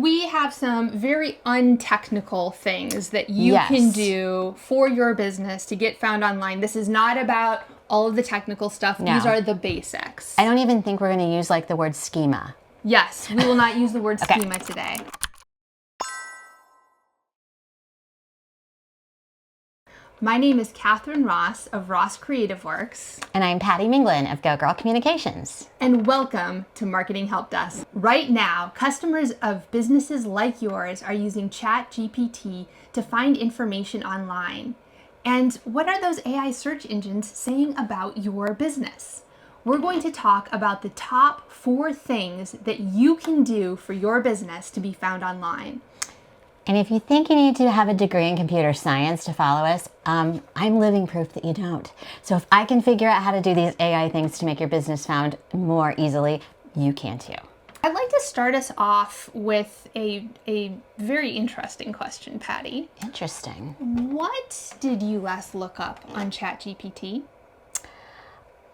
We have some very untechnical things that you can do for your business to get found online. This is not about all of the technical stuff. No. These are the basics. I don't even think we're going to use like the word schema. Yes, we will not use the word schema today. My name is Catherine Ross of Ross Creative Works. And I'm Patti Minglin of Go Girl Communications. And welcome to Marketing Help Desk. Right now, customers of businesses like yours are using ChatGPT to find information online. And what are those AI search engines saying about your business? We're going to talk about the top 4 things that you can do for your business to be found online. And if you think you need to have a degree in computer science to follow us, I'm living proof that you don't. So if I can figure out how to do these AI things to make your business found more easily, you can too. I'd like to start us off with a very interesting question, Patti. Interesting. What did you last look up on ChatGPT?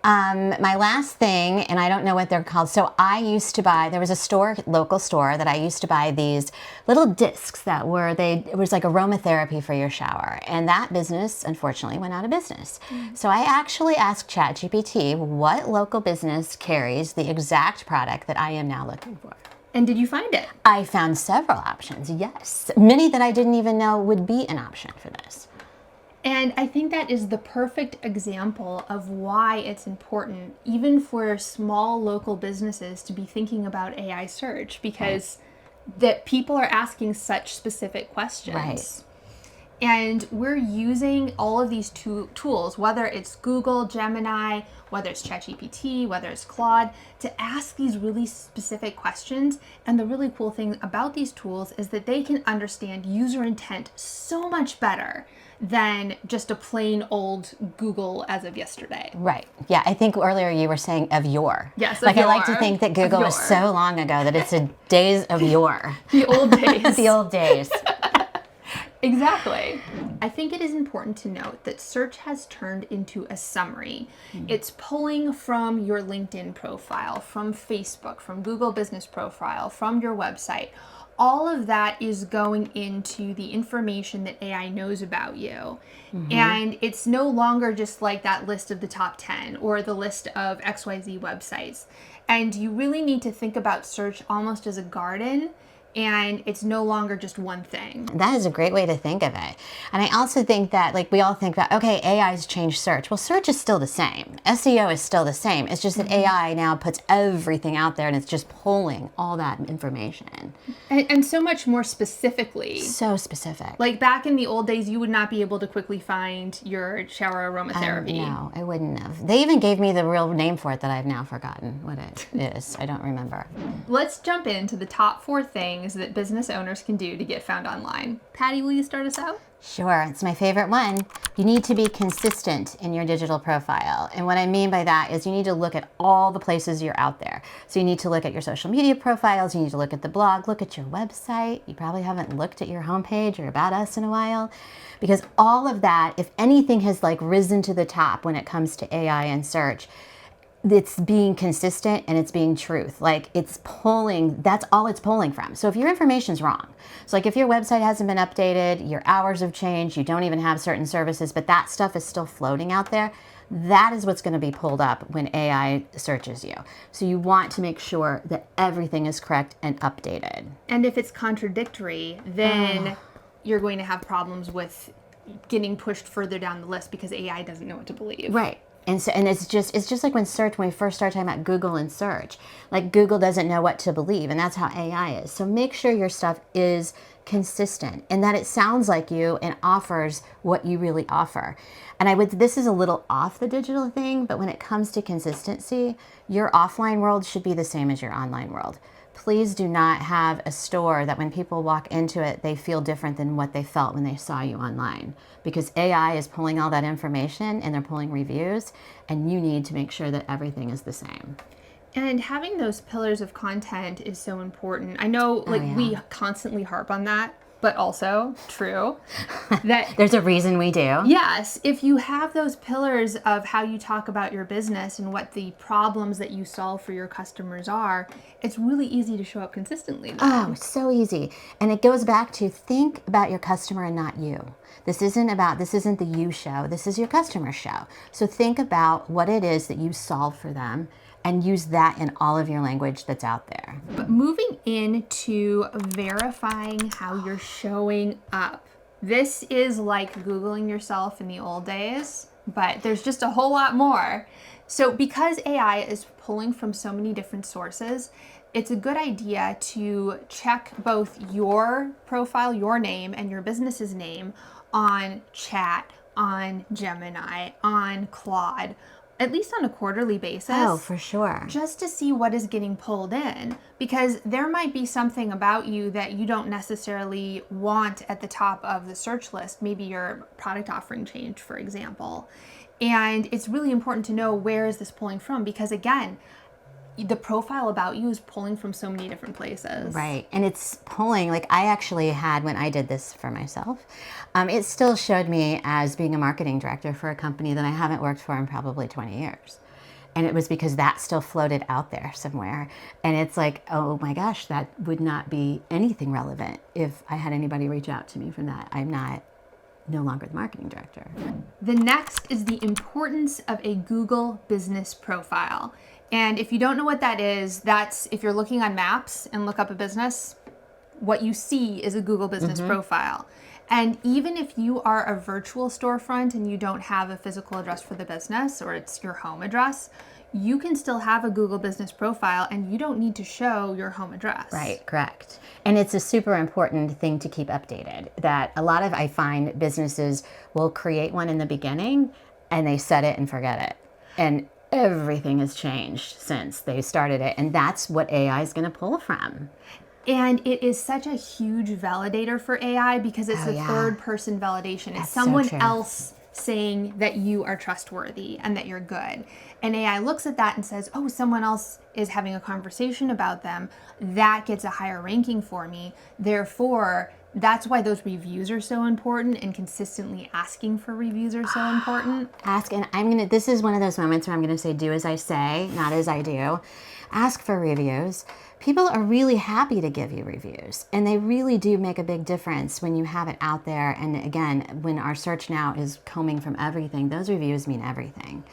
My last thing, and I don't know what they're called. So I used to buy, there was a local store that I used to buy these little discs that it was like aromatherapy for your shower. And that business, unfortunately, went out of business. So I actually asked ChatGPT what local business carries the exact product that I am now looking for. And did you find it? I found several options, yes. Many that I didn't even know would be an option for this. And I think that is the perfect example of why it's important, even for small local businesses, to be thinking about AI search, because that people are asking such specific questions. Right. And we're using all of these tools, whether it's Google, Gemini, whether it's ChatGPT, whether it's Claude, to ask these really specific questions. And the really cool thing about these tools is that they can understand user intent so much better than just a plain old Google as of yesterday. Right. Yeah, I think earlier you were saying of yore. Yes, I like to think that Google was so long ago that it's the days of yore. The old days. The old days. Exactly. I think it is important to note that search has turned into a summary. It's pulling from your LinkedIn profile, from Facebook, from Google Business Profile, from your website. All of that is going into the information that AI knows about you. And it's no longer just like that list of the top 10 or the list of XYZ websites. And you really need to think about search almost as a garden. And it's no longer just one thing. That is a great way to think of it. And I also think that, like, we all think that, okay, AI's changed search. Well, search is still the same. SEO is still the same. It's just that AI now puts everything out there and it's just pulling all that information. And so much more specifically. So specific. Like back in the old days, you would not be able to quickly find your shower aromatherapy. No, I wouldn't have. They even gave me the real name for it that I've now forgotten what it is. I don't remember. Let's jump into the top 4 things that business owners can do to get found online. Patti, will you start us out? Sure, it's my favorite one. You need to be consistent in your digital profile. And what I mean by that is you need to look at all the places you're out there. So you need to look at your social media profiles, you need to look at the blog, look at your website. You probably haven't looked at your homepage or About Us in a while, because all of that, if anything has like risen to the top when it comes to AI and search, it's being consistent and it's being truth. Like it's pulling, that's all it's pulling from. So if your information's wrong, so like if your website hasn't been updated, your hours have changed, you don't even have certain services, but that stuff is still floating out there, that is what's going to be pulled up when AI searches you. So you want to make sure that everything is correct and updated. And if it's contradictory, then you're going to have problems with getting pushed further down the list because AI doesn't know what to believe. Right. And it's just like when we first started talking about Google and search, like Google doesn't know what to believe, and that's how AI is. So make sure your stuff is consistent and that it sounds like you and offers what you really offer. And this is a little off the digital thing, but when it comes to consistency, your offline world should be the same as your online world. Please do not have a store that when people walk into it, they feel different than what they felt when they saw you online. Because AI is pulling all that information and they're pulling reviews, and you need to make sure that everything is the same. And having those pillars of content is so important. I know we constantly harp on that, but also true. That There's a reason we do. yes, if you have those pillars of how you talk about your business and what the problems that you solve for your customers are, it's really easy to show up consistently then. Oh, so easy. And it goes back to think about your customer and not you. This isn't the you show. This is your customer show. So think about what it is that you solve for them and use that in all of your language that's out there. But moving into verifying how you're showing up. This is like Googling yourself in the old days, but there's just a whole lot more. So because AI is pulling from so many different sources, it's a good idea to check both your profile, your name, and your business's name on Chat, on Gemini, on Claude, at least on a quarterly basis. Oh, for sure. Just to see what is getting pulled in, because there might be something about you that you don't necessarily want at the top of the search list. Maybe your product offering changed, for example. And it's really important to know, where is this pulling from? Because again, the profile about you is pulling from so many different places. Right. And it's pulling, like I actually had, when I did this for myself, it still showed me as being a marketing director for a company that I haven't worked for in probably 20 years. And it was because that still floated out there somewhere. And it's like, oh my gosh, that would not be anything relevant if I had anybody reach out to me from that. I'm no longer the marketing director. The next is the importance of a Google business profile. And if you don't know what that is, that's if you're looking on maps and look up a business, what you see is a Google business profile. And even if you are a virtual storefront and you don't have a physical address for the business, or it's your home address, you can still have a Google business profile and you don't need to show your home address. Right, correct. And it's a super important thing to keep updated, that a lot of, I find, businesses will create one in the beginning and they set it and forget it. And everything has changed since they started it. And that's what AI is going to pull from. And it is such a huge validator for AI because it's third person validation. It's someone else saying that you are trustworthy and that you're good. And AI looks at that and says, oh, someone else is having a conversation about them. That gets a higher ranking for me. Therefore, that's why those reviews are so important, and consistently asking for reviews are so important. Ask, and this is one of those moments where I'm gonna say, do as I say, not as I do. Ask for reviews. People are really happy to give you reviews, and they really do make a big difference when you have it out there. And again, when our search now is combing from everything, those reviews mean everything.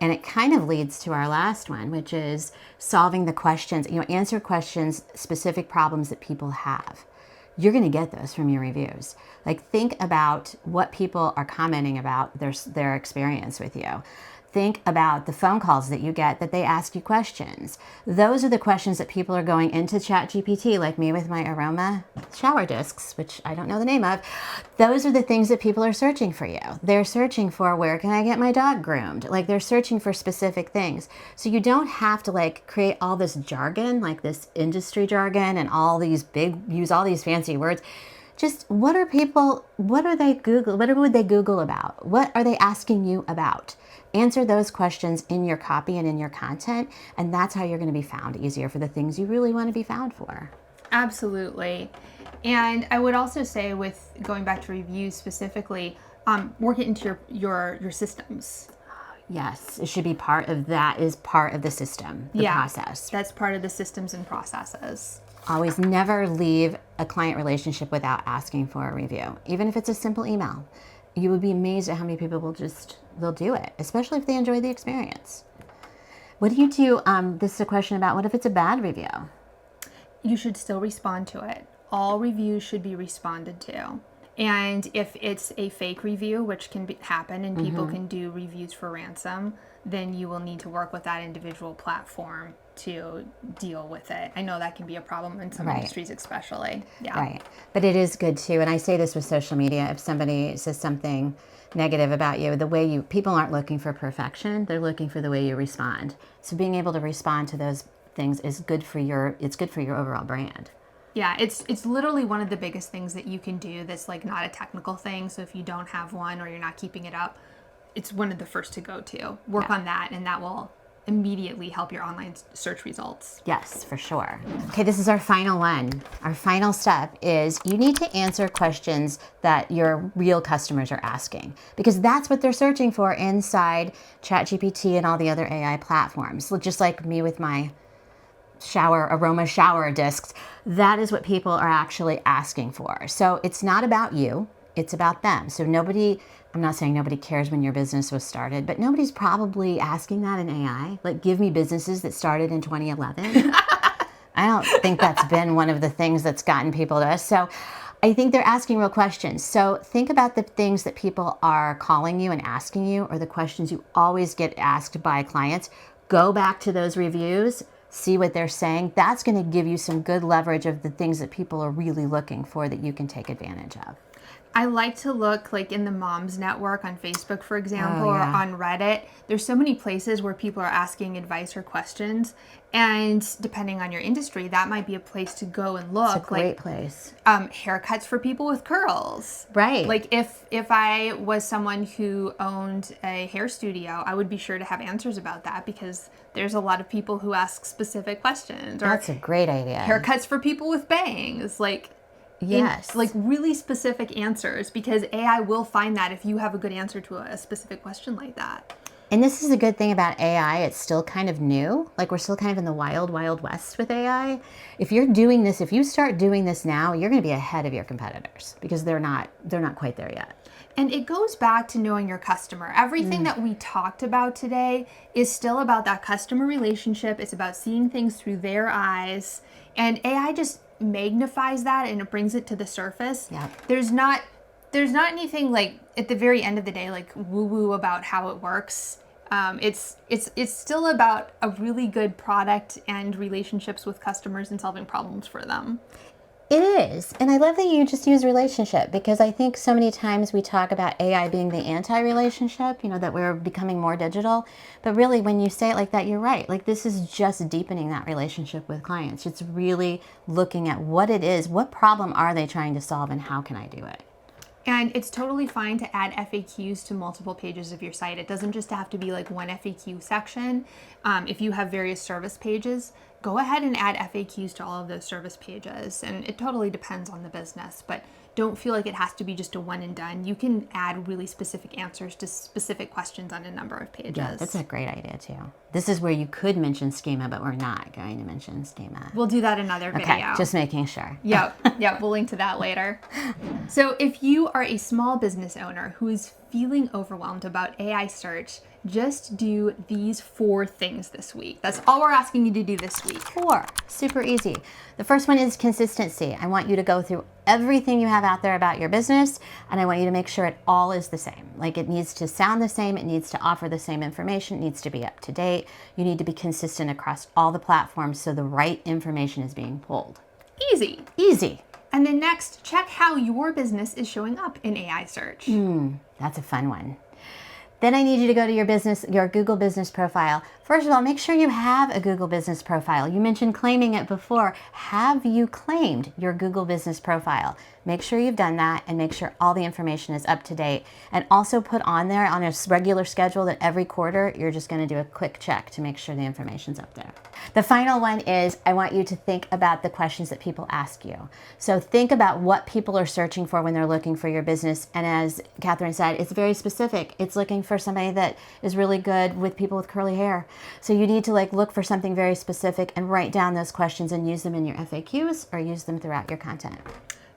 And it kind of leads to our last one, which is solving the questions, answer questions, specific problems that people have. You're going to get those from your reviews. Like, think about what people are commenting about their experience with you. Think about the phone calls that you get that they ask you questions. Those are the questions that people are going into ChatGPT, like me with my aroma shower discs, which I don't know the name of. Those are the things that people are searching for you. They're searching for, where can I get my dog groomed? Like, they're searching for specific things. So you don't have to create all this jargon, like this industry jargon and use all these fancy words. Just what would they Google about? What are they asking you about? Answer those questions in your copy and in your content, and that's how you're going to be found easier for the things you really want to be found for. Absolutely. And I would also say, with going back to reviews specifically, work it into your systems. Yes, it should be part of the system, the process. That's part of the systems and processes. Always never leave a client relationship without asking for a review, even if it's a simple email. You would be amazed at how many people they'll do it, especially if they enjoy the experience. What do you do? This is a question about, what if it's a bad review? You should still respond to it. All reviews should be responded to. And if it's a fake review, which can happen, and people can do reviews for ransom, then you will need to work with that individual platform to deal with it. I know that can be a problem in some industries especially. Yeah. Right. But it is good too, and I say this with social media, if somebody says something negative about you, people aren't looking for perfection, they're looking for the way you respond. So being able to respond to those things is good for your overall brand. Yeah, it's literally one of the biggest things that you can do that's not a technical thing. So if you don't have one or you're not keeping it up, it's one of the first to go to. Work on that, and that will immediately help your online search results. Yes, for sure. Okay, this is our final one. Our final step is you need to answer questions that your real customers are asking, because that's what they're searching for inside ChatGPT and all the other AI platforms. So just like me with my aroma shower discs, that is what people are actually asking for. So it's not about you, it's about them. So I'm not saying nobody cares when your business was started, but nobody's probably asking that in AI. Like, give me businesses that started in 2011. I don't think that's been one of the things that's gotten people to us. So I think they're asking real questions. So think about the things that people are calling you and asking you, or the questions you always get asked by clients. Go back to those reviews, see what they're saying. That's going to give you some good leverage of the things that people are really looking for that you can take advantage of. I like to look like in the Moms Network on Facebook, for example, Oh, yeah. or on Reddit. There's so many places where people are asking advice or questions. And depending on your industry, that might be a place to go and look. It's a great place. Haircuts for people with curls. Right. Like if I was someone who owned a hair studio, I would be sure to have answers about that, because there's a lot of people who ask specific questions. Or That's a great idea. haircuts for people with bangs. Yes. Like really specific answers, because AI will find that if you have a good answer to a specific question like that. And this is a good thing about AI. It's still kind of new. Like, we're still kind of in the wild, wild west with AI. If you're doing this, if you start doing this now, you're going to be ahead of your competitors, because they're not quite there yet. And it goes back to knowing your customer. Everything that we talked about today is still about that customer relationship. It's about seeing things through their eyes. And AI just magnifies that and it brings it to the surface. Yeah. There's not anything like at the very end of the day like woo-woo about how it works. It's still about a really good product and relationships with customers and solving problems for them. It is. And I love that you just use relationship, because I think so many times we talk about AI being the anti-relationship, that we're becoming more digital. But really, when you say it like that, you're right. Like, this is just deepening that relationship with clients. It's really looking at what it is, what problem are they trying to solve, and how can I do it? And it's totally fine to add FAQs to multiple pages of your site. It doesn't just have to be like one FAQ section. If you have various service pages, go ahead and add FAQs to all of those service pages. And it totally depends on the business, but don't feel like it has to be just a one and done. You can add really specific answers to specific questions on a number of pages. Yeah, that's a great idea too. This is where you could mention schema, but we're not going to mention schema. We'll do that another video. Okay, just making sure. Yep, we'll link to that later. So if you are a small business owner who is feeling overwhelmed about AI search, just do these 4 things this week. That's all we're asking you to do this week. 4, super easy. The first one is consistency. I want you to go through everything you have out there about your business, and I want you to make sure it all is the same. Like, it needs to sound the same, it needs to offer the same information, it needs to be up to date. You need to be consistent across all the platforms so the right information is being pulled. Easy. Easy. And then next, check how your business is showing up in AI search. That's a fun one. Then I need you to go to your Google business profile. First of all, make sure you have a Google business profile. You mentioned claiming it before. Have you claimed your Google business profile? Make sure you've done that, and make sure all the information is up to date. And also put on there on a regular schedule that every quarter you're just going to do a quick check to make sure the information's up there. The final one is I want you to think about the questions that people ask you. So think about what people are searching for when they're looking for your business. And as Catherine said, it's very specific. It's looking for somebody that is really good with people with curly hair. So you need to look for something very specific and write down those questions and use them in your FAQs or use them throughout your content.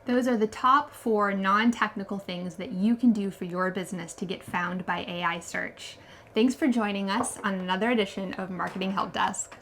Those are the top 4 non-technical things that you can do for your business to get found by AI search. Thanks for joining us on another edition of Marketing Help Desk.